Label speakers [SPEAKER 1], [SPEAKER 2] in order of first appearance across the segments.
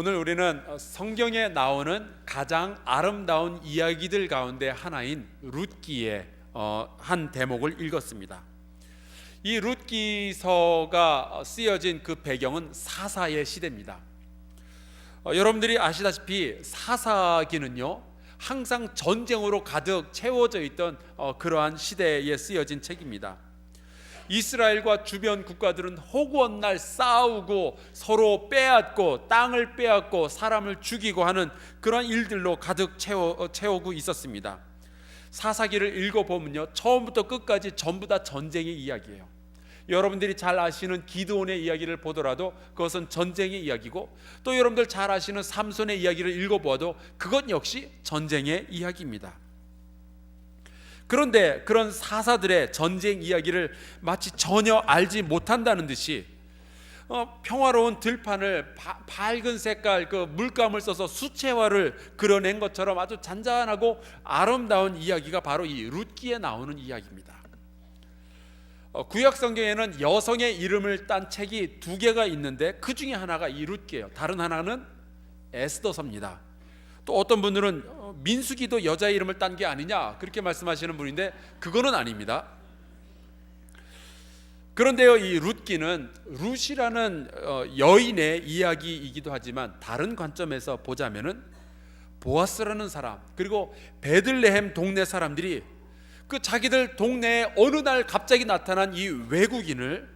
[SPEAKER 1] 오늘 우리는 성경에 나오는 가장 아름다운 이야기들 가운데 하나인 룻기의 한 대목을 읽었습니다. 이 룻기서가 쓰여진 그 배경은 사사의 시대입니다. 여러분들이 아시다시피 사사기는요, 항상 전쟁으로 가득 채워져 있던 그러한 시대에 쓰여진 책입니다. 이스라엘과 주변 국가들은 허구한 날 싸우고 서로 빼앗고 땅을 빼앗고 사람을 죽이고 하는 그런 일들로 가득 채우고 있었습니다. 사사기를 읽어보면요, 처음부터 끝까지 전부 다 전쟁의 이야기예요. 여러분들이 잘 아시는 기드온의 이야기를 보더라도 그것은 전쟁의 이야기고, 또 여러분들 잘 아시는 삼손의 이야기를 읽어보아도 그것 역시 전쟁의 이야기입니다. 그런데 그런 사사들의 전쟁 이야기를 마치 전혀 알지 못한다는 듯이 평화로운 들판을 밝은 색깔 그 물감을 써서 수채화를 그려낸 것처럼 아주 잔잔하고 아름다운 이야기가 바로 이 룻기에 나오는 이야기입니다. 구약 성경에는 여성의 이름을 딴 책이 2개가 있는데 그 중에 하나가 이 룻기예요. 다른 하나는 에스더서입니다. 또 어떤 분들은 민수기도 여자의 이름을 딴 게 아니냐 그렇게 말씀하시는 분인데 그거는 아닙니다. 그런데요, 이 룻기는 룻이라는 여인의 이야기이기도 하지만 다른 관점에서 보자면은 보아스라는 사람, 그리고 베들레헴 동네 사람들이 그 자기들 동네에 어느 날 갑자기 나타난 이 외국인을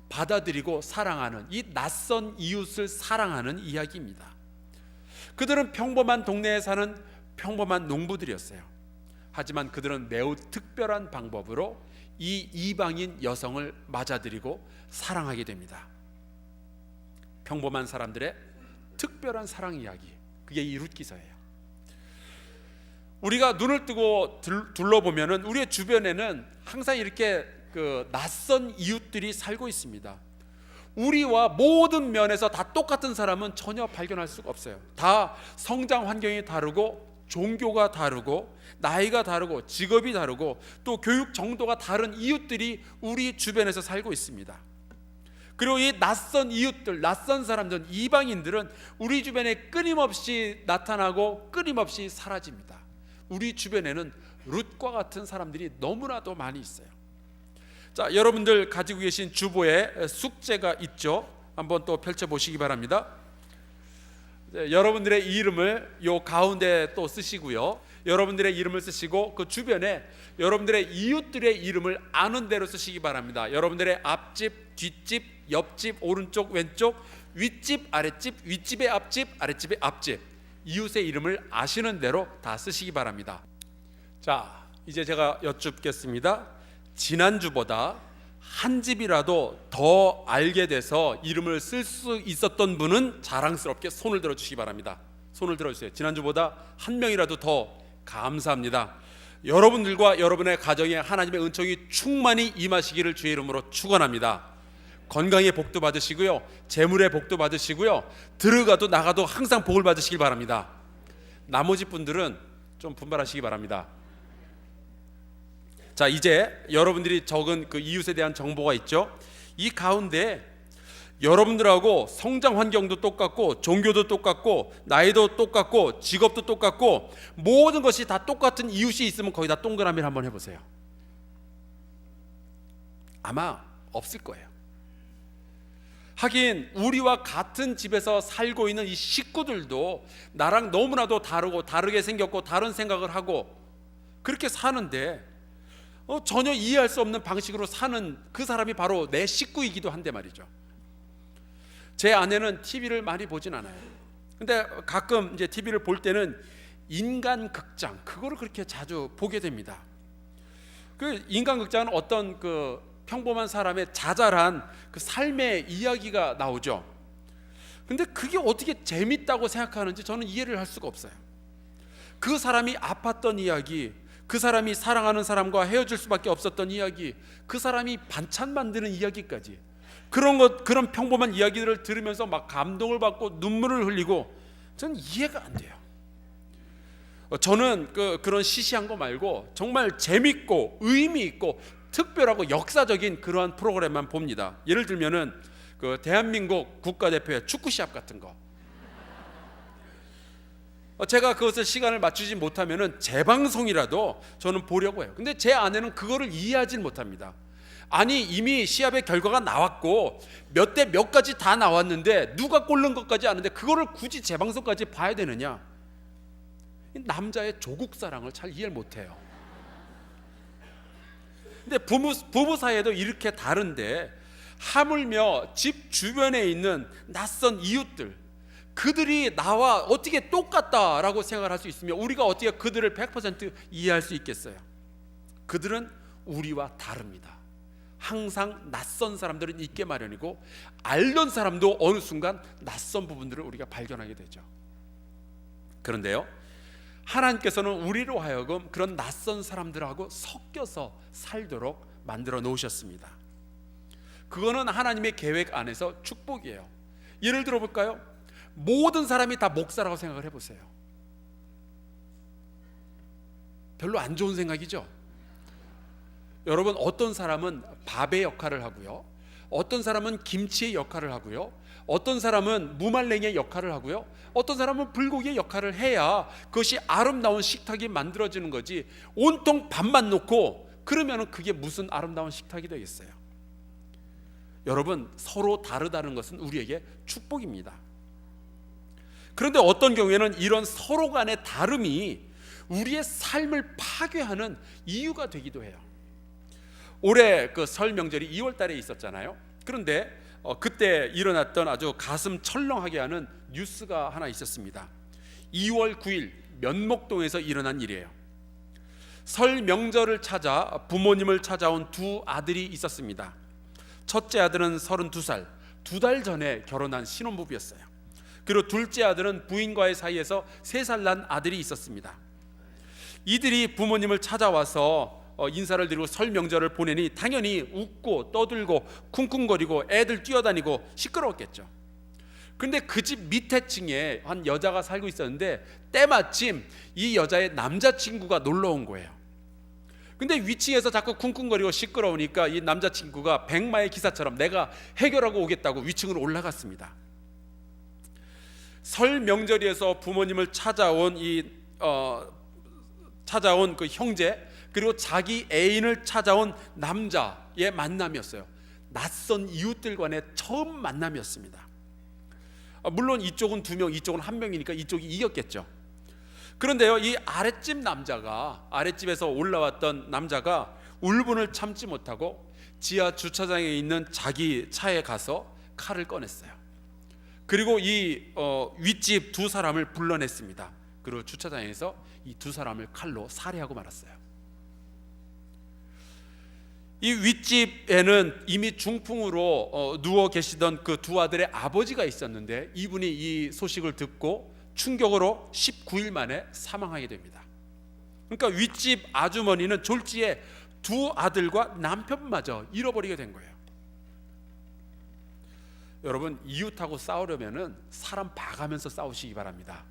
[SPEAKER 1] 받아들이고 사랑하는, 이 낯선 이웃을 사랑하는 이야기입니다. 그들은 평범한 동네에 사는 평범한 농부들이었어요. 하지만 그들은 매우 특별한 방법으로 이 이방인 여성을 맞아들이고 사랑하게 됩니다. 평범한 사람들의 특별한 사랑 이야기, 그게 이 룻기서예요. 우리가 눈을 뜨고 둘러보면은 우리의 주변에는 항상 이렇게 그 낯선 이웃들이 살고 있습니다. 우리와 모든 면에서 다 똑같은 사람은 전혀 발견할 수가 없어요. 다 성장 환경이 다르고, 종교가 다르고, 나이가 다르고, 직업이 다르고, 또 교육 정도가 다른 이웃들이 우리 주변에서 살고 있습니다. 그리고 이 낯선 이웃들, 낯선 사람들, 이방인들은 우리 주변에 끊임없이 나타나고 끊임없이 사라집니다. 우리 주변에는 룻과 같은 사람들이 너무나도 많이 있어요. 자, 여러분들 가지고 계신 주보에 숙제가 있죠. 한번 또 펼쳐보시기 바랍니다. 여러분들의 이름을 요 가운데 또 쓰시고요, 여러분들의 이름을 쓰시고 그 주변에 여러분들의 이웃들의 이름을 아는 대로 쓰시기 바랍니다. 여러분들의 앞집, 뒷집, 옆집, 오른쪽, 왼쪽, 윗집, 아랫집, 윗집의 앞집, 아랫집의 앞집, 이웃의 이름을 아시는 대로 다 쓰시기 바랍니다. 자, 이제 제가 여쭙겠습니다. 지난주보다 한 집이라도 더 알게 돼서 이름을 쓸 수 있었던 분은 자랑스럽게 손을 들어주시기 바랍니다. 손을 들어주세요. 지난주보다 한 명이라도 더 감사합니다. 여러분들과 여러분의 가정에 하나님의 은총이 충만히 임하시기를 주의 이름으로 축원합니다. 건강의 복도 받으시고요, 재물의 복도 받으시고요, 들어가도 나가도 항상 복을 받으시길 바랍니다. 나머지 분들은 좀 분발하시기 바랍니다. 자, 이제 여러분들이 적은 그 이웃에 대한 정보가 있죠. 이 가운데 여러분들하고 성장 환경도 똑같고, 종교도 똑같고, 나이도 똑같고, 직업도 똑같고, 모든 것이 다 똑같은 이웃이 있으면 거기다 동그라미를 한번 해보세요. 아마 없을 거예요. 하긴 우리와 같은 집에서 살고 있는 이 식구들도 나랑 너무나도 다르고, 다르게 생겼고, 다른 생각을 하고 그렇게 사는데 전혀 이해할 수 없는 방식으로 사는 그 사람이 바로 내 식구이기도 한데 말이죠. 제 아내는 TV를 많이 보진 않아요. 근데 가끔 이제 TV를 볼 때는 인간극장, 그거를 그렇게 자주 보게 됩니다. 그 인간극장은 어떤 그 평범한 사람의 자잘한 그 삶의 이야기가 나오죠. 근데 그게 어떻게 재밌다고 생각하는지 저는 이해를 할 수가 없어요. 그 사람이 아팠던 이야기, 그 사람이 사랑하는 사람과 헤어질 수밖에 없었던 이야기, 그 사람이 반찬 만드는 이야기까지, 그런 평범한 이야기들을 들으면서 막 감동을 받고 눈물을 흘리고, 저는 이해가 안 돼요. 저는 그런 시시한 거 말고 정말 재밌고 의미 있고 특별하고 역사적인 그러한 프로그램만 봅니다. 예를 들면은 그 대한민국 국가대표의 축구 시합 같은 거, 제가 그것을 시간을 맞추지 못하면은 재방송이라도 저는 보려고 해요. 근데 제 아내는 그거를 이해하지 못합니다. 아니, 이미 시합의 결과가 나왔고 몇 대 몇 가지 다 나왔는데 누가 골 넣은 것까지 아는데 그거를 굳이 재방송까지 봐야 되느냐. 남자의 조국 사랑을 잘 이해를 못해요. 근데 부부 사이에도 이렇게 다른데, 하물며 집 주변에 있는 낯선 이웃들, 그들이 나와 어떻게 똑같다라고 생각할 수 있으며 우리가 어떻게 그들을 100% 이해할 수 있겠어요? 그들은 우리와 다릅니다. 항상 낯선 사람들은 있게 마련이고, 알던 사람도 어느 순간 낯선 부분들을 우리가 발견하게 되죠. 그런데요, 하나님께서는 우리로 하여금 그런 낯선 사람들하고 섞여서 살도록 만들어 놓으셨습니다. 그거는 하나님의 계획 안에서 축복이에요. 예를 들어 볼까요? 모든 사람이 다 목사라고 생각을 해보세요. 별로 안 좋은 생각이죠. 여러분, 어떤 사람은 밥의 역할을 하고요, 어떤 사람은 김치의 역할을 하고요, 어떤 사람은 무말랭이의 역할을 하고요, 어떤 사람은 불고기의 역할을 해야 그것이 아름다운 식탁이 만들어지는 거지, 온통 밥만 놓고 그러면 그게 무슨 아름다운 식탁이 되겠어요? 여러분, 서로 다르다는 것은 우리에게 축복입니다. 그런데 어떤 경우에는 이런 서로 간의 다름이 우리의 삶을 파괴하는 이유가 되기도 해요. 올해 그 설 명절이 2월 달에 있었잖아요. 그런데 그때 일어났던 아주 가슴 철렁하게 하는 뉴스가 하나 있었습니다. 2월 9일 면목동에서 일어난 일이에요. 설 명절을 찾아 부모님을 찾아온 두 아들이 있었습니다. 첫째 아들은 32살, 2달 전에 결혼한 신혼부부였어요. 그리고 둘째 아들은 부인과의 사이에서 3살 난 아들이 있었습니다. 이들이 부모님을 찾아와서 인사를 드리고 설 명절을 보내니 당연히 웃고 떠들고 쿵쿵거리고 애들 뛰어다니고 시끄러웠겠죠. 근데 그 집 밑에 층에 한 여자가 살고 있었는데 때마침 이 여자의 남자친구가 놀러 온 거예요. 근데 위층에서 자꾸 쿵쿵거리고 시끄러우니까 이 남자친구가 백마의 기사처럼 내가 해결하고 오겠다고 위층으로 올라갔습니다. 설 명절에서 부모님을 찾아온 그 형제, 그리고 자기 애인을 찾아온 남자의 만남이었어요. 낯선 이웃들 간의 처음 만남이었습니다. 물론 이쪽은 2명, 이쪽은 1명이니까 이쪽이 이겼겠죠. 그런데요, 이 아랫집에서 올라왔던 남자가 울분을 참지 못하고 지하 주차장에 있는 자기 차에 가서 칼을 꺼냈어요. 그리고 이 윗집 2사람을 불러냈습니다. 그리고 주차장에서 이 2사람을 칼로 살해하고 말았어요. 이 윗집에는 이미 중풍으로 누워 계시던 그 2 아들의 아버지가 있었는데, 이분이 이 소식을 듣고 충격으로 19일 만에 사망하게 됩니다. 그러니까 윗집 아주머니는 졸지에 2 아들과 남편마저 잃어버리게 된 거예요. 여러분, 이웃하고 싸우려면은 사람 봐가면서 싸우시기 바랍니다.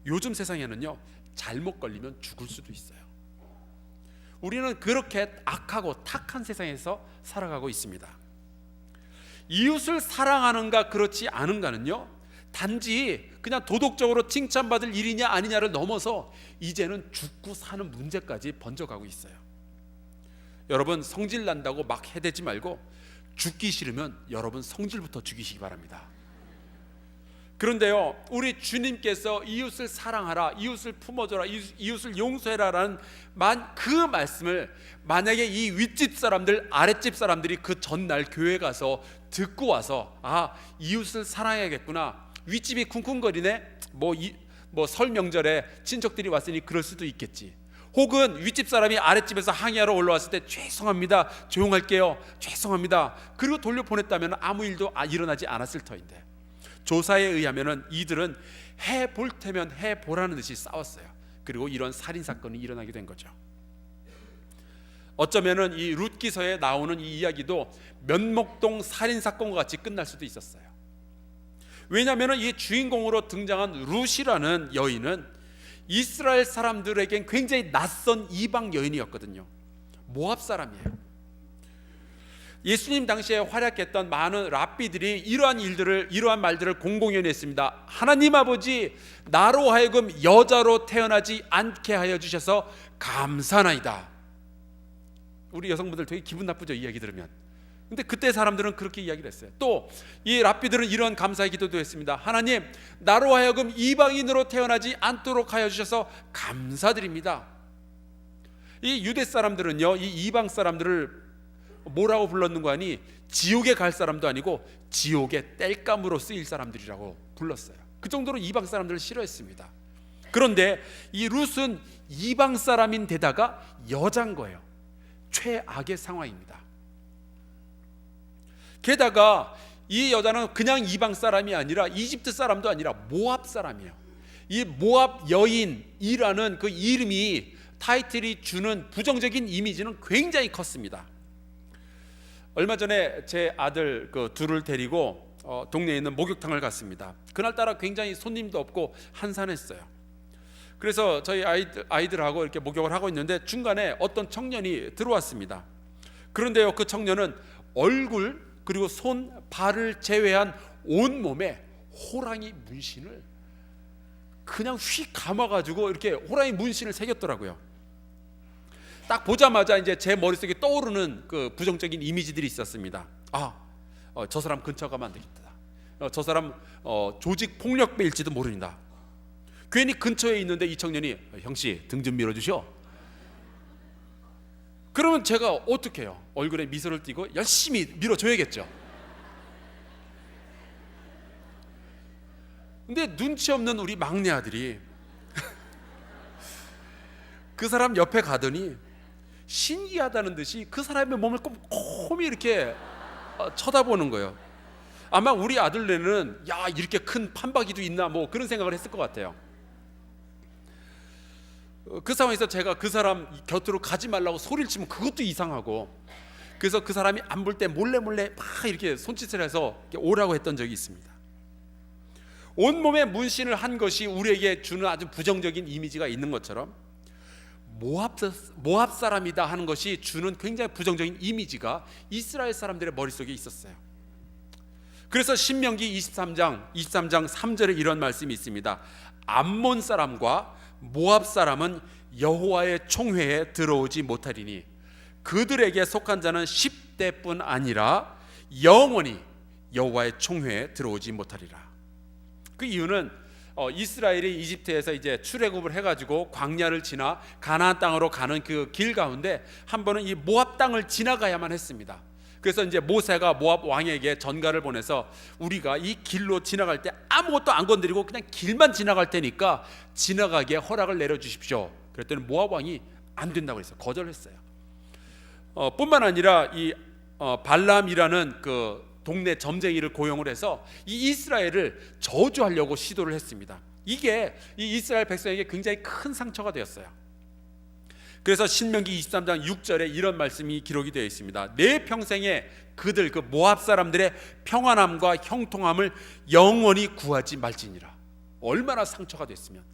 [SPEAKER 1] 요즘 세상에는요, 잘못 걸리면 죽을 수도 있어요. 우리는 그렇게 악하고 탁한 세상에서 살아가고 있습니다. 이웃을 사랑하는가 그렇지 않은가는요, 단지 그냥 도덕적으로 칭찬받을 일이냐 아니냐를 넘어서 이제는 죽고 사는 문제까지 번져가고 있어요. 여러분, 성질 난다고 막 해대지 말고 죽기 싫으면 여러분 성질부터 죽이시기 바랍니다. 그런데요, 우리 주님께서 이웃을 사랑하라, 이웃을 품어줘라, 이웃을 용서해라라는 그 말씀을 만약에 이 윗집 사람들, 아랫집 사람들이 그 전날 교회 가서 듣고 와서 이웃을 사랑해야겠구나, 윗집이 쿵쿵거리네, 뭐 설 명절에 친척들이 왔으니 그럴 수도 있겠지, 혹은 윗집 사람이 아랫집에서 항의하러 올라왔을 때 죄송합니다, 조용할게요, 죄송합니다, 그리고 돌려보냈다면 아무 일도 일어나지 않았을 터인데, 조사에 의하면 이들은 해볼 테면 해보라는 듯이 싸웠어요. 그리고 이런 살인사건이 일어나게 된 거죠. 어쩌면 이 룻기서에 나오는 이 이야기도 면목동 살인사건과 같이 끝날 수도 있었어요. 왜냐하면 이 주인공으로 등장한 룻이라는 여인은 이스라엘 사람들에겐 굉장히 낯선 이방 여인이었거든요. 모압 사람이에요. 예수님 당시에 활약했던 많은 랍비들이 이러한 말들을 공공연히 했습니다. 하나님 아버지, 나로 하여금 여자로 태어나지 않게 하여 주셔서 감사나이다. 우리 여성분들 되게 기분 나쁘죠, 이 이야기 들으면. 근데 그때 사람들은 그렇게 이야기를 했어요. 또 이 랍비들은 이런 감사의 기도도 했습니다. 하나님, 나로 하여금 이방인으로 태어나지 않도록 하여 주셔서 감사드립니다. 이 유대 사람들은요, 이 이방 사람들을 뭐라고 불렀는가 하니 지옥에 갈 사람도 아니고 지옥의 땔감으로 쓰일 사람들이라고 불렀어요. 그 정도로 이방 사람들을 싫어했습니다. 그런데 이 룻은 이방 사람인 데다가 여자인 거예요. 최악의 상황입니다. 게다가 이 여자는 그냥 이방 사람이 아니라 이집트 사람도 아니라 모압 사람이에요. 이 모압 여인이라는 그 이름이, 타이틀이 주는 부정적인 이미지는 굉장히 컸습니다. 얼마 전에 제 아들 둘을 데리고 동네에 있는 목욕탕을 갔습니다. 그날따라 굉장히 손님도 없고 한산했어요. 그래서 저희 아이들하고 이렇게 목욕을 하고 있는데 중간에 어떤 청년이 들어왔습니다. 그런데요, 그 청년은 얼굴 그리고 손, 발을 제외한 온 몸에 호랑이 문신을 그냥 휙 감아가지고 이렇게 호랑이 문신을 새겼더라고요. 딱 보자마자 이제 제 머릿속에 떠오르는 그 부정적인 이미지들이 있었습니다. 저 사람 근처 가면 안 되겠다. 저 사람 조직 폭력배일지도 모른다. 괜히 근처에 있는데 이 청년이 형씨 등 좀 밀어주셔. 그러면 제가 어떻게 해요? 얼굴에 미소를 띠고 열심히 밀어줘야겠죠. 근데 눈치 없는 우리 막내 아들이 그 사람 옆에 가더니 신기하다는 듯이 그 사람의 몸을 꼼꼼히 이렇게 쳐다보는 거예요. 아마 우리 아들네는 야, 이렇게 큰 판박이도 있나 뭐 그런 생각을 했을 것 같아요. 그 상황에서 제가 그 사람 곁으로 가지 말라고 소리를 치면 그것도 이상하고, 그래서 그 사람이 안 볼 때 몰래 막 이렇게 손짓을 해서 이렇게 오라고 했던 적이 있습니다. 온몸에 문신을 한 것이 우리에게 주는 아주 부정적인 이미지가 있는 것처럼 모압 사람이다 하는 것이 주는 굉장히 부정적인 이미지가 이스라엘 사람들의 머릿속에 있었어요. 그래서 신명기 23장 3절에 이런 말씀이 있습니다. 암몬 사람과 모압 사람은 여호와의 총회에 들어오지 못하리니 그들에게 속한 자는 10대뿐 아니라 영원히 여호와의 총회에 들어오지 못하리라. 그 이유는 이스라엘이 이집트에서 이제 출애굽을 해가지고 광야를 지나 가나안 땅으로 가는 그 길 가운데 한 번은 이 모압 땅을 지나가야만 했습니다. 그래서 이제 모세가 모압 왕에게 전가를 보내서 우리가 이 길로 지나갈 때 아무것도 안 건드리고 그냥 길만 지나갈 테니까 지나가게 허락을 내려주십시오. 그랬더니 모압 왕이 안 된다고 해서 거절했어요. 뿐만 아니라 이 발람이라는 그 동네 점쟁이를 고용을 해서 이 이스라엘을 저주하려고 시도를 했습니다. 이게 이 이스라엘 백성에게 굉장히 큰 상처가 되었어요. 그래서 신명기 23장 6절에 이런 말씀이 기록이 되어 있습니다. 내 평생에 그들 그 모압 사람들의 평안함과 형통함을 영원히 구하지 말지니라. 얼마나 상처가 됐으면.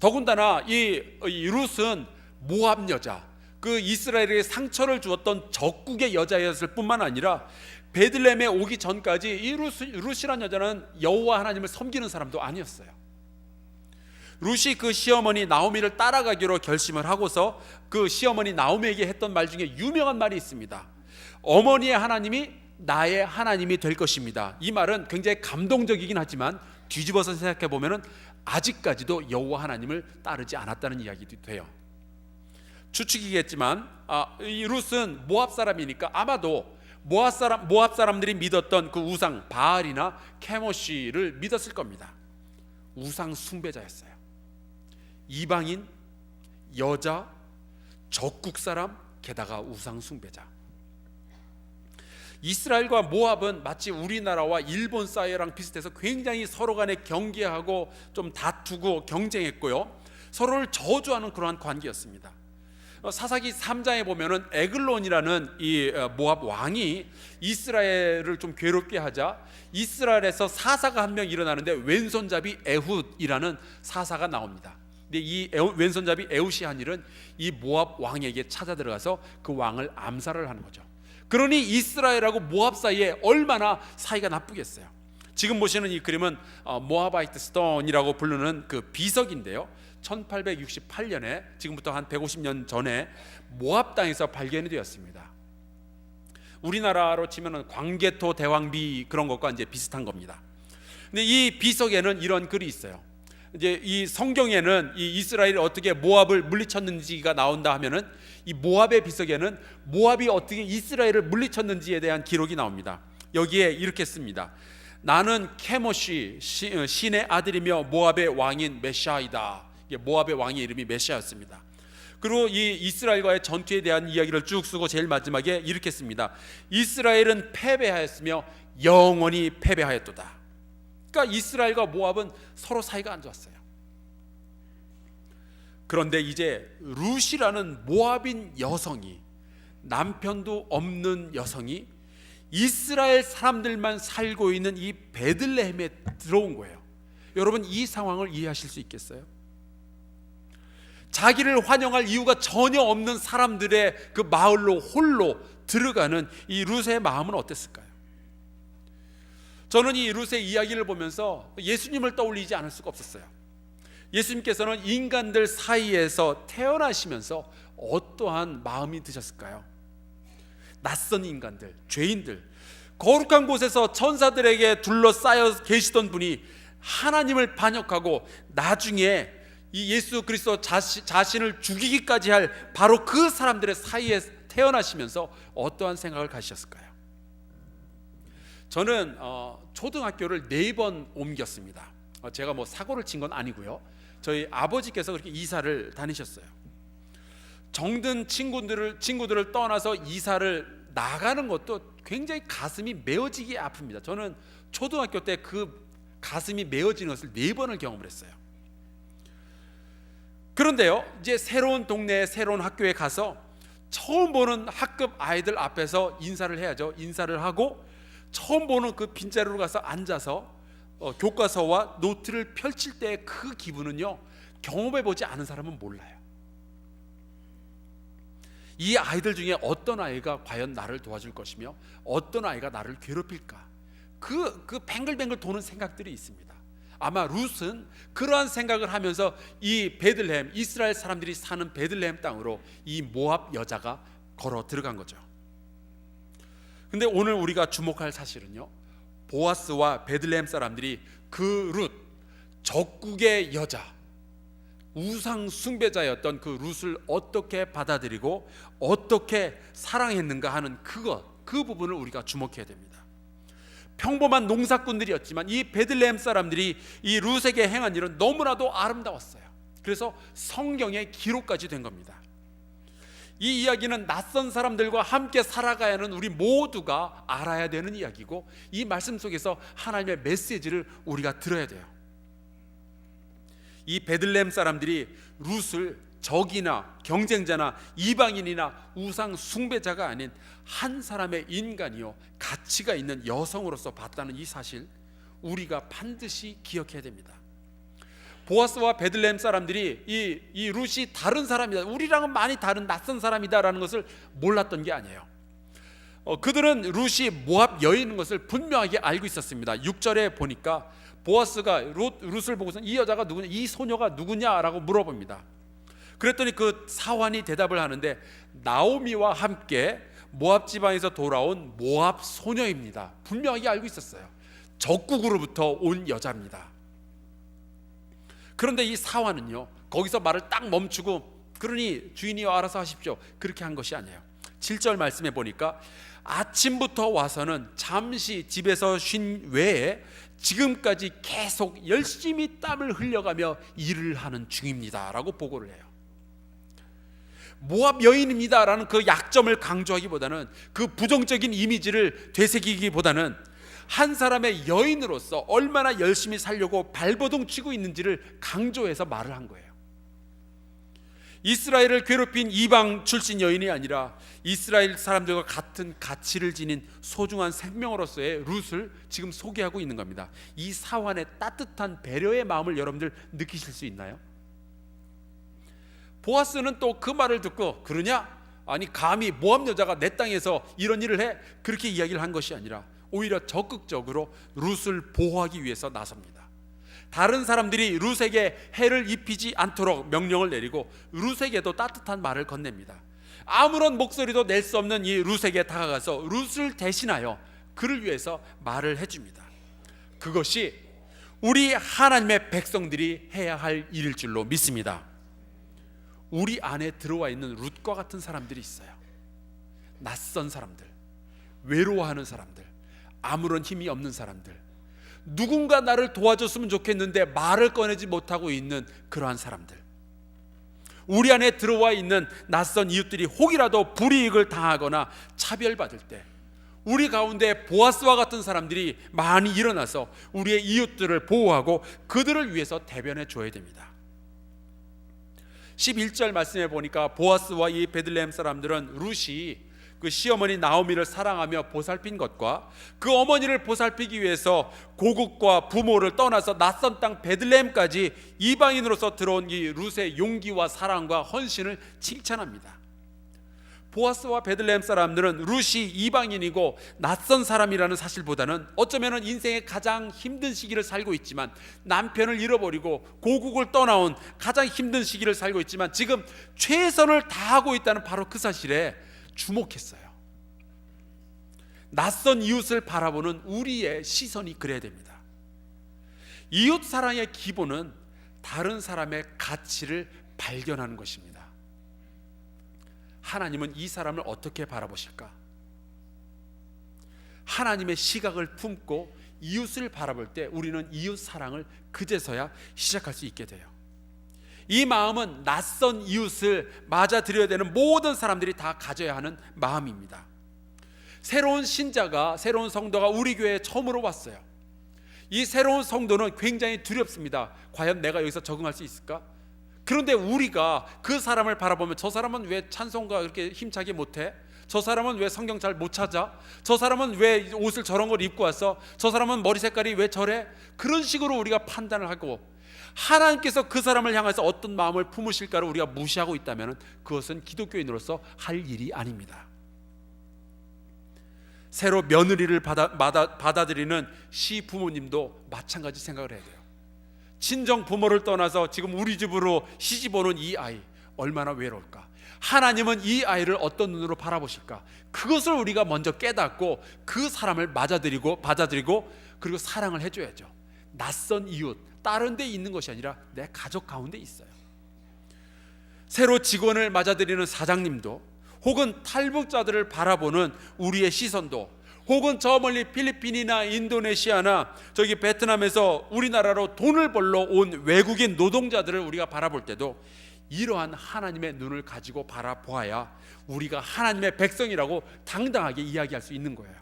[SPEAKER 1] 더군다나 이 룻은 모압 여자, 그 이스라엘에게 상처를 주었던 적국의 여자였을 뿐만 아니라 베들레헴에 오기 전까지 이 룻이라는 여자는 여호와 하나님을 섬기는 사람도 아니었어요. 룻이 그 시어머니 나오미를 따라가기로 결심을 하고서 그 시어머니 나오미에게 했던 말 중에 유명한 말이 있습니다. 어머니의 하나님이 나의 하나님이 될 것입니다. 이 말은 굉장히 감동적이긴 하지만 뒤집어서 생각해 보면은 아직까지도 여호와 하나님을 따르지 않았다는 이야기도 돼요. 추측이겠지만 이 룻은 모압 사람이니까 아마도 모압 사람들이 믿었던 그 우상 바알이나 케모시를 믿었을 겁니다. 우상 숭배자였어요. 이방인, 여자, 적국 사람, 게다가 우상 숭배자. 이스라엘과 모압은 마치 우리나라와 일본 사이랑 비슷해서 굉장히 서로 간에 경계하고 좀 다투고 경쟁했고요, 서로를 저주하는 그러한 관계였습니다. 사사기 3장에 보면은 에글론이라는 이 모압 왕이 이스라엘을 좀 괴롭게 하자 이스라엘에서 사사가 한 명 일어나는데 왼손잡이 에훗이라는 사사가 나옵니다. 근데 이 왼손잡이 에웃이 한 일은 이 모압 왕에게 찾아 들어가서 그 왕을 암살을 하는 거죠. 그러니 이스라엘하고 모압 사이에 얼마나 사이가 나쁘겠어요. 지금 보시는 이 그림은 모아바이트 스톤이라고 부르는 그 비석인데요, 1868년에 지금부터 한 150년 전에 모압 땅에서 발견이 되었습니다. 우리나라로 치면은 광개토 대왕비 그런 것과 이제 비슷한 겁니다. 근데 이 비석에는 이런 글이 있어요. 이제 이 성경에는 이 이스라엘이 어떻게 모압을 물리쳤는지가 나온다 하면은 이 모압의 비석에는 모압이 어떻게 이스라엘을 물리쳤는지에 대한 기록이 나옵니다. 여기에 이렇게 씁니다. 나는 케모시 신의 아들이며 모압의 왕인 메시아이다. 이게 모압의 왕의 이름이 메시아였습니다. 그리고 이 이스라엘과의 전투에 대한 이야기를 쭉 쓰고 제일 마지막에 이렇게 씁니다. 이스라엘은 패배하였으며 영원히 패배하였도다. 그러니까 이스라엘과 모압은 서로 사이가 안 좋았어요. 그런데 이제 룻이라는 모압인 여성이, 남편도 없는 여성이 이스라엘 사람들만 살고 있는 이 베들레헴에 들어온 거예요. 여러분, 이 상황을 이해하실 수 있겠어요? 자기를 환영할 이유가 전혀 없는 사람들의 그 마을로 홀로 들어가는 이 룻의 마음은 어땠을까요? 저는 이 룻의 이야기를 보면서 예수님을 떠올리지 않을 수가 없었어요. 예수님께서는 인간들 사이에서 태어나시면서 어떠한 마음이 드셨을까요? 낯선 인간들, 죄인들, 거룩한 곳에서 천사들에게 둘러싸여 계시던 분이 하나님을 반역하고 나중에 이 예수 그리스도 자신을 죽이기까지 할 바로 그 사람들의 사이에 태어나시면서 어떠한 생각을 가지셨을까요? 저는 초등학교를 4번 옮겼습니다. 제가 뭐 사고를 친 건 아니고요. 저희 아버지께서 그렇게 이사를 다니셨어요. 정든 친구들을 떠나서 이사를 나가는 것도 굉장히 가슴이 메어지게 아픕니다. 저는 초등학교 때 그 가슴이 메어지는 것을 4번을 경험을 했어요. 그런데요, 이제 새로운 동네에 새로운 학교에 가서 처음 보는 학급 아이들 앞에서 인사를 해야죠. 인사를 하고 처음 보는 그 빈자리로 가서 앉아서 교과서와 노트를 펼칠 때의 그 기분은요, 경험해보지 않은 사람은 몰라요. 이 아이들 중에 어떤 아이가 과연 나를 도와줄 것이며 어떤 아이가 나를 괴롭힐까, 그 뱅글뱅글 도는 생각들이 있습니다. 아마 룻은 그러한 생각을 하면서 이 베들레헴, 이스라엘 사람들이 사는 베들레헴 땅으로 이 모압 여자가 걸어 들어간 거죠. 근데 오늘 우리가 주목할 사실은요, 보아스와 베들레헴 사람들이 그 룻, 적국의 여자, 우상 숭배자였던 그 룻을 어떻게 받아들이고 어떻게 사랑했는가 하는 그 부분을 우리가 주목해야 됩니다. 평범한 농사꾼들이었지만 이 베들레헴 사람들이 이 룻에게 행한 일은 너무나도 아름다웠어요. 그래서 성경의 기록까지 된 겁니다. 이 이야기는 낯선 사람들과 함께 살아가야 하는 우리 모두가 알아야 되는 이야기고, 이 말씀 속에서 하나님의 메시지를 우리가 들어야 돼요. 이 베들레헴 사람들이 룻을 적이나 경쟁자나 이방인이나 우상 숭배자가 아닌 한 사람의 인간이요, 가치가 있는 여성으로서 봤다는 이 사실, 우리가 반드시 기억해야 됩니다. 보아스와 베들레헴 사람들이 이 룻이 다른 사람이다, 우리랑은 많이 다른 낯선 사람이다라는 것을 몰랐던 게 아니에요. 그들은 룻이 모압 여인인 것을 분명하게 알고 있었습니다. 6절에 보니까 보아스가 룻을 보고서 이 여자가 누구냐, 이 소녀가 누구냐라고 물어봅니다. 그랬더니 그 사환이 대답을 하는데, 나오미와 함께 모압 지방에서 돌아온 모압 소녀입니다. 분명하게 알고 있었어요. 적국으로부터 온 여자입니다. 그런데 이 사환은요, 거기서 말을 딱 멈추고, 그러니 주인이여 알아서 하십시오, 그렇게 한 것이 아니에요. 7절 말씀에 보니까 아침부터 와서는 잠시 집에서 쉰 외에 지금까지 계속 열심히 땀을 흘려가며 일을 하는 중입니다 라고 보고를 해요. 모압 여인입니다 라는 그 약점을 강조하기보다는, 그 부정적인 이미지를 되새기기보다는 한 사람의 여인으로서 얼마나 열심히 살려고 발버둥 치고 있는지를 강조해서 말을 한 거예요. 이스라엘을 괴롭힌 이방 출신 여인이 아니라 이스라엘 사람들과 같은 가치를 지닌 소중한 생명으로서의 룻을 지금 소개하고 있는 겁니다. 이 사환의 따뜻한 배려의 마음을 여러분들 느끼실 수 있나요? 보아스는 또 그 말을 듣고 그러냐? 아니 감히 모압 여자가 내 땅에서 이런 일을 해? 그렇게 이야기를 한 것이 아니라 오히려 적극적으로 룻을 보호하기 위해서 나섭니다. 다른 사람들이 룻에게 해를 입히지 않도록 명령을 내리고 룻에게도 따뜻한 말을 건넵니다. 아무런 목소리도 낼 수 없는 이 룻에게 다가가서 룻을 대신하여 그를 위해서 말을 해줍니다. 그것이 우리 하나님의 백성들이 해야 할 일일 줄로 믿습니다. 우리 안에 들어와 있는 룻과 같은 사람들이 있어요. 낯선 사람들, 외로워하는 사람들, 아무런 힘이 없는 사람들, 누군가 나를 도와줬으면 좋겠는데 말을 꺼내지 못하고 있는 그러한 사람들, 우리 안에 들어와 있는 낯선 이웃들이 혹이라도 불이익을 당하거나 차별받을 때 우리 가운데 보아스와 같은 사람들이 많이 일어나서 우리의 이웃들을 보호하고 그들을 위해서 대변해 줘야 됩니다. 11절 말씀에 보니까 보아스와 이 베들레헴 사람들은 룻이 그 시어머니 나오미를 사랑하며 보살핀 것과 그 어머니를 보살피기 위해서 고국과 부모를 떠나서 낯선 땅 베들레헴까지 이방인으로서 들어온 이 룻의 용기와 사랑과 헌신을 칭찬합니다. 보아스와 베들레헴 사람들은 룻이 이방인이고 낯선 사람이라는 사실보다는 어쩌면 인생의 가장 힘든 시기를 살고 있지만, 남편을 잃어버리고 고국을 떠나온 가장 힘든 시기를 살고 있지만 지금 최선을 다하고 있다는 바로 그 사실에 주목했어요. 낯선 이웃을 바라보는 우리의 시선이 그래야 됩니다. 이웃 사랑의 기본은 다른 사람의 가치를 발견하는 것입니다. 하나님은 이 사람을 어떻게 바라보실까? 하나님의 시각을 품고 이웃을 바라볼 때 우리는 이웃 사랑을 그제서야 시작할 수 있게 돼요. 이 마음은 낯선 이웃을 맞아들여야 되는 모든 사람들이 다 가져야 하는 마음입니다. 새로운 신자가, 새로운 성도가 우리 교회에 처음으로 왔어요. 이 새로운 성도는 굉장히 두렵습니다. 과연 내가 여기서 적응할 수 있을까? 그런데 우리가 그 사람을 바라보면 저 사람은 왜 찬송가 그렇게 힘차게 못해? 저 사람은 왜 성경 잘 못 찾아? 저 사람은 왜 옷을 저런 걸 입고 왔어? 저 사람은 머리 색깔이 왜 저래? 그런 식으로 우리가 판단을 하고, 하나님께서 그 사람을 향해서 어떤 마음을 품으실까를 우리가 무시하고 있다면 그것은 기독교인으로서 할 일이 아닙니다. 새로 며느리를 받아들이는 시부모님도 마찬가지 생각을 해야 돼요. 친정 부모를 떠나서 지금 우리 집으로 시집 오는 이 아이 얼마나 외로울까? 하나님은 이 아이를 어떤 눈으로 바라보실까? 그것을 우리가 먼저 깨닫고 그 사람을 받아들이고 그리고 사랑을 해줘야죠. 낯선 이웃, 다른 데 있는 것이 아니라 내 가족 가운데 있어요. 새로 직원을 맞아들이는 사장님도, 혹은 탈북자들을 바라보는 우리의 시선도, 혹은 저 멀리 필리핀이나 인도네시아나 저기 베트남에서 우리나라로 돈을 벌러 온 외국인 노동자들을 우리가 바라볼 때도 이러한 하나님의 눈을 가지고 바라보아야 우리가 하나님의 백성이라고 당당하게 이야기할 수 있는 거예요.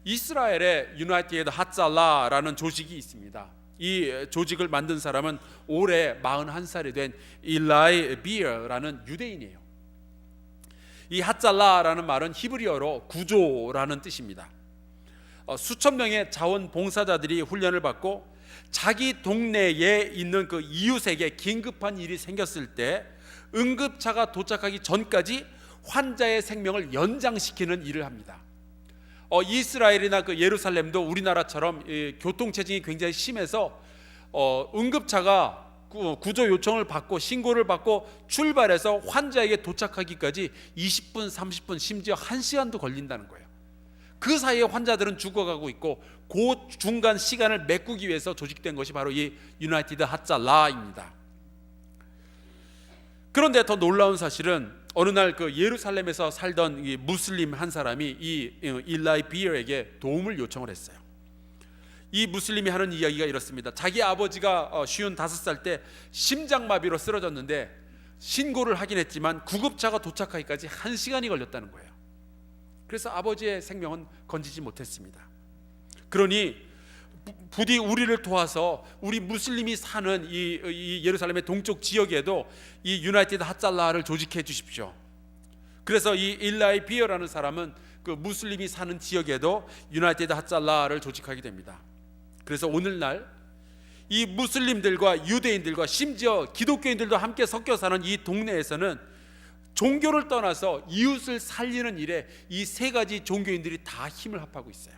[SPEAKER 1] 이스라엘의 유나이티드 핫잘라라는 조직이 있습니다. 이 조직을 만든 사람은 올해 41살이 된 일라이 비어라는 유대인이에요. 이 핫잘라라는 말은 히브리어로 구조라는 뜻입니다. 수천 명의 자원봉사자들이 훈련을 받고 자기 동네에 있는 그 이웃에게 긴급한 일이 생겼을 때 응급차가 도착하기 전까지 환자의 생명을 연장시키는 일을 합니다. 이스라엘이나 그 예루살렘도 우리나라처럼 교통체증이 굉장히 심해서 응급차가 구조 요청을 받고 신고를 받고 출발해서 환자에게 도착하기까지 20분, 30분, 심지어 1시간도 걸린다는 거예요. 그 사이에 환자들은 죽어가고 있고 그 중간 시간을 메꾸기 위해서 조직된 것이 바로 이 유나이티드 핫잘라입니다. 그런데 더 놀라운 사실은 어느 날 그 예루살렘에서 살던 이 무슬림 한 사람이 이 일라이 비어에게 도움을 요청을 했어요. 이 무슬림이 하는 이야기가 이렇습니다. 자기 아버지가 55살 때 심장마비로 쓰러졌는데 신고를 하긴 했지만 구급차가 도착하기까지 1시간이 걸렸다는 거예요. 그래서 아버지의 생명은 건지지 못했습니다. 그러니 부디 우리를 도와서 우리 무슬림이 사는 이 예루살렘의 동쪽 지역에도 이 유나이티드 핫잘라를 조직해 주십시오. 그래서 이 일라이 비어라는 사람은 그 무슬림이 사는 지역에도 유나이티드 핫잘라를 조직하게 됩니다. 그래서 오늘날 이 무슬림들과 유대인들과 심지어 기독교인들도 함께 섞여 사는 이 동네에서는 종교를 떠나서 이웃을 살리는 일에 이 세 가지 종교인들이 다 힘을 합하고 있어요.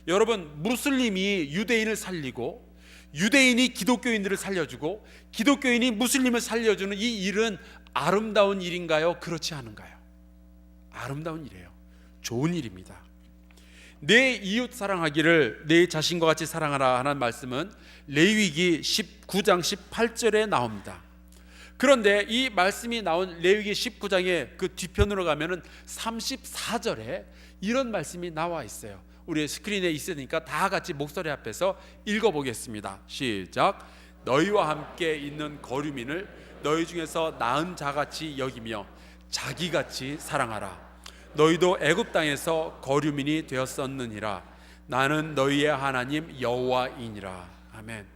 [SPEAKER 1] 여러분, 무슬림이 유대인을 살리고 유대인이 기독교인들을 살려주고 기독교인이 무슬림을 살려주는 이 일은 아름다운 일인가요? 그렇지 않은가요? 아름다운 일이에요. 좋은 일입니다. 내 이웃 사랑하기를 내 자신과 같이 사랑하라 하는 말씀은 레위기 19장 18절에 나옵니다. 그런데 이 말씀이 나온 레위기 19장의 그 뒤편으로 가면은 34절에 이런 말씀이 나와 있어요. 우리 스크린에 있으니까 다 같이 목소리 앞에서 읽어보겠습니다. 시작. 너희와 함께 있는 거류민을 너희 중에서 나은 자같이 여기며 자기같이 사랑하라. 너희도 애굽 땅에서 거류민이 되었었느니라. 나는 너희의 하나님 여호와이니라. 아멘.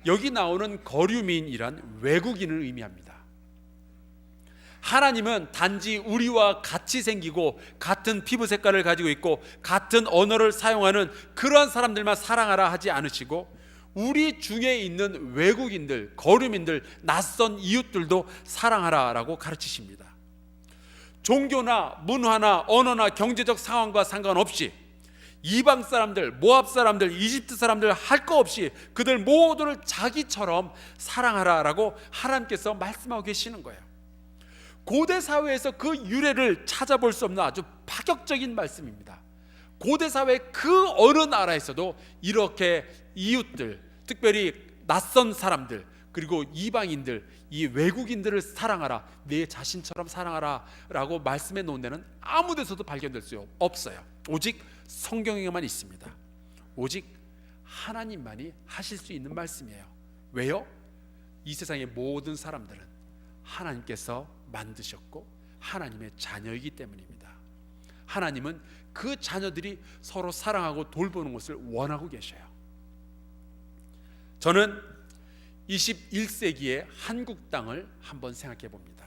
[SPEAKER 1] 여기 나오는 거류민이란 외국인을 의미합니다. 하나님은 단지 우리와 같이 생기고 같은 피부 색깔을 가지고 있고 같은 언어를 사용하는 그러한 사람들만 사랑하라 하지 않으시고 우리 중에 있는 외국인들, 거류민들, 낯선 이웃들도 사랑하라라고 가르치십니다. 종교나 문화나 언어나 경제적 상황과 상관없이 이방 사람들, 모압 사람들, 이집트 사람들 할 거 없이 그들 모두를 자기처럼 사랑하라라고 하나님께서 말씀하고 계시는 거예요. 고대 사회에서 그 유래를 찾아볼 수 없는 아주 파격적인 말씀입니다. 고대 사회 그 어느 나라에서도 이렇게 이웃들, 특별히 낯선 사람들, 그리고 이방인들, 이 외국인들을 사랑하라, 내 자신처럼 사랑하라 라고 말씀해 놓은 데는 아무 데서도 발견될 수 없어요. 오직 성경에만 있습니다. 오직 하나님만이 하실 수 있는 말씀이에요. 왜요? 이 세상의 모든 사람들은 하나님께서 만드셨고 하나님의 자녀이기 때문입니다. 하나님은 그 자녀들이 서로 사랑하고 돌보는 것을 원하고 계셔요. 저는 21세기의 한국 땅을 한번 생각해 봅니다.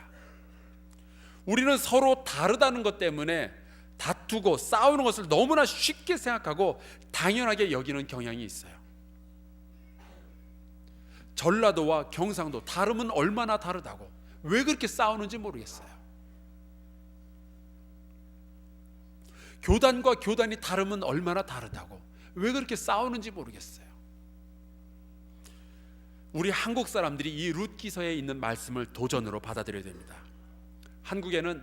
[SPEAKER 1] 우리는 서로 다르다는 것 때문에 다투고 싸우는 것을 너무나 쉽게 생각하고 당연하게 여기는 경향이 있어요. 전라도와 경상도 다름은 얼마나 다르다고 왜 그렇게 싸우는지 모르겠어요. 교단과 교단이 다름은 얼마나 다르다고 왜 그렇게 싸우는지 모르겠어요. 우리 한국 사람들이 이 룻기서에 있는 말씀을 도전으로 받아들여야 됩니다. 한국에는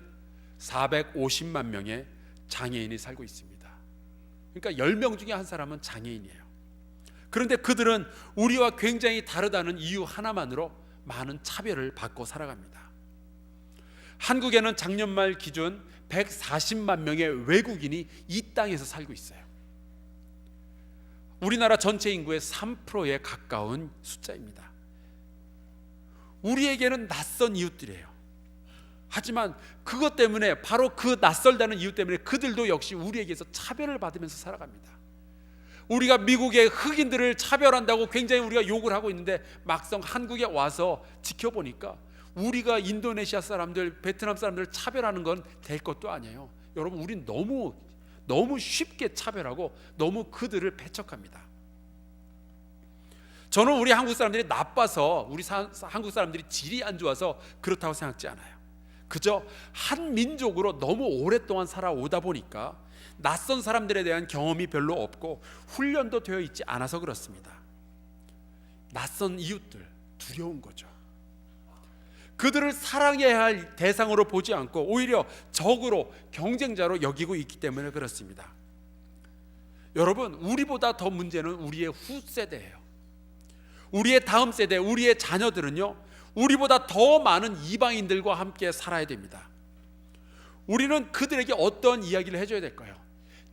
[SPEAKER 1] 450만 명의 장애인이 살고 있습니다. 그러니까 10명 중에 한 사람은 장애인이에요. 그런데 그들은 우리와 굉장히 다르다는 이유 하나만으로 많은 차별을 받고 살아갑니다. 한국에는 작년 말 기준 140만 명의 외국인이 이 땅에서 살고 있어요. 우리나라 전체 인구의 3%에 가까운 숫자입니다. 우리에게는 낯선 이웃들이에요. 하지만 그것 때문에, 바로 그 낯설다는 이유 때문에 그들도 역시 우리에게서 차별을 받으면서 살아갑니다. 우리가 미국의 흑인들을 차별한다고 굉장히 우리가 욕을 하고 있는데 막상 한국에 와서 지켜보니까 우리가 인도네시아 사람들, 베트남 사람들을 차별하는 건 될 것도 아니에요. 여러분, 우린 너무 쉽게 차별하고 너무 그들을 배척합니다. 저는 우리 한국 사람들이 나빠서, 우리 한국 사람들이 질이 안 좋아서 그렇다고 생각지 않아요. 그저 한 민족으로 너무 오랫동안 살아오다 보니까 낯선 사람들에 대한 경험이 별로 없고 훈련도 되어 있지 않아서 그렇습니다. 낯선 이웃들 두려운 거죠. 그들을 사랑해야 할 대상으로 보지 않고 오히려 적으로, 경쟁자로 여기고 있기 때문에 그렇습니다. 여러분, 우리보다 더 문제는 우리의 후세대예요. 우리의 다음 세대, 우리의 자녀들은요, 우리보다 더 많은 이방인들과 함께 살아야 됩니다. 우리는 그들에게 어떤 이야기를 해줘야 될까요?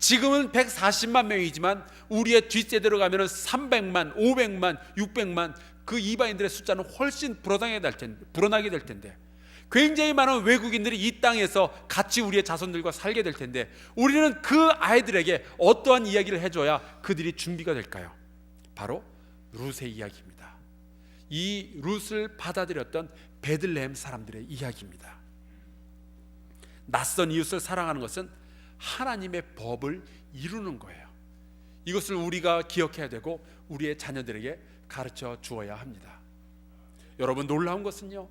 [SPEAKER 1] 지금은 140만 명이지만 우리의 뒷세대로 가면 300만, 500만, 600만, 그 이방인들의 숫자는 훨씬 불어나게 될 텐데, 굉장히 많은 외국인들이 이 땅에서 같이 우리의 자손들과 살게 될 텐데, 우리는 그 아이들에게 어떠한 이야기를 해줘야 그들이 준비가 될까요? 바로 룻의 이야기입니다. 이 룻을 받아들였던 베들레헴 사람들의 이야기입니다. 낯선 이웃을 사랑하는 것은 하나님의 법을 이루는 거예요. 이것을 우리가 기억해야 되고 우리의 자녀들에게 가르쳐 주어야 합니다. 여러분, 놀라운 것은요,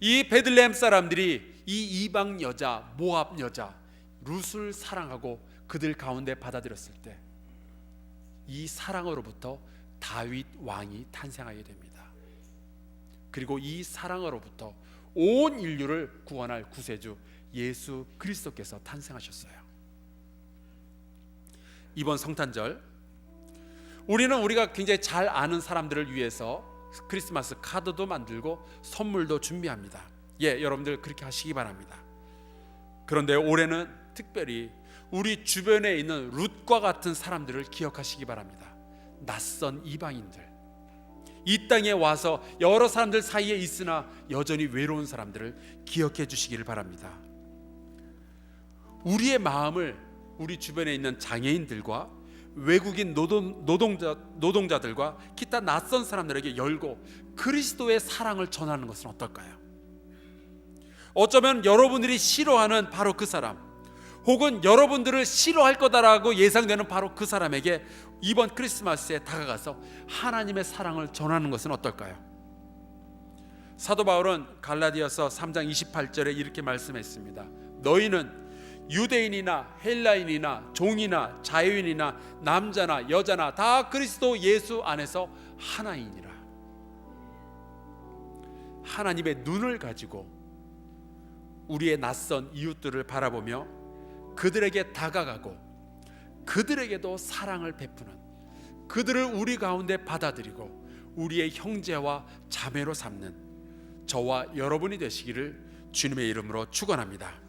[SPEAKER 1] 이 베들레헴 사람들이 이 이방 여자, 모압 여자 룻을 사랑하고 그들 가운데 받아들였을 때 이 사랑으로부터 다윗 왕이 탄생하게 됩니다. 그리고 이 사랑으로부터 온 인류를 구원할 구세주 예수 그리스도께서 탄생하셨어요. 이번 성탄절 우리는 우리가 굉장히 잘 아는 사람들을 위해서 크리스마스 카드도 만들고 선물도 준비합니다. 예, 여러분들 그렇게 하시기 바랍니다. 그런데 올해는 특별히 우리 주변에 있는 룻과 같은 사람들을 기억하시기 바랍니다. 낯선 이방인들, 이 땅에 와서 여러 사람들 사이에 있으나 여전히 외로운 사람들을 기억해 주시기를 바랍니다. 우리의 마음을 우리 주변에 있는 장애인들과 외국인 노동자들과 기타 낯선 사람들에게 열고 그리스도의 사랑을 전하는 것은 어떨까요? 어쩌면 여러분들이 싫어하는 바로 그 사람, 혹은 여러분들을 싫어할 거다라고 예상되는 바로 그 사람에게 이번 크리스마스에 다가가서 하나님의 사랑을 전하는 것은 어떨까요? 사도 바울은 갈라디아서 3장 28절에 이렇게 말씀했습니다. 너희는 유대인이나 헬라인이나 종이나 자유인이나 남자나 여자나 다 그리스도 예수 안에서 하나이니라. 하나님의 눈을 가지고 우리의 낯선 이웃들을 바라보며 그들에게 다가가고 그들에게도 사랑을 베푸는, 그들을 우리 가운데 받아들이고 우리의 형제와 자매로 삼는 저와 여러분이 되시기를 주님의 이름으로 축원합니다.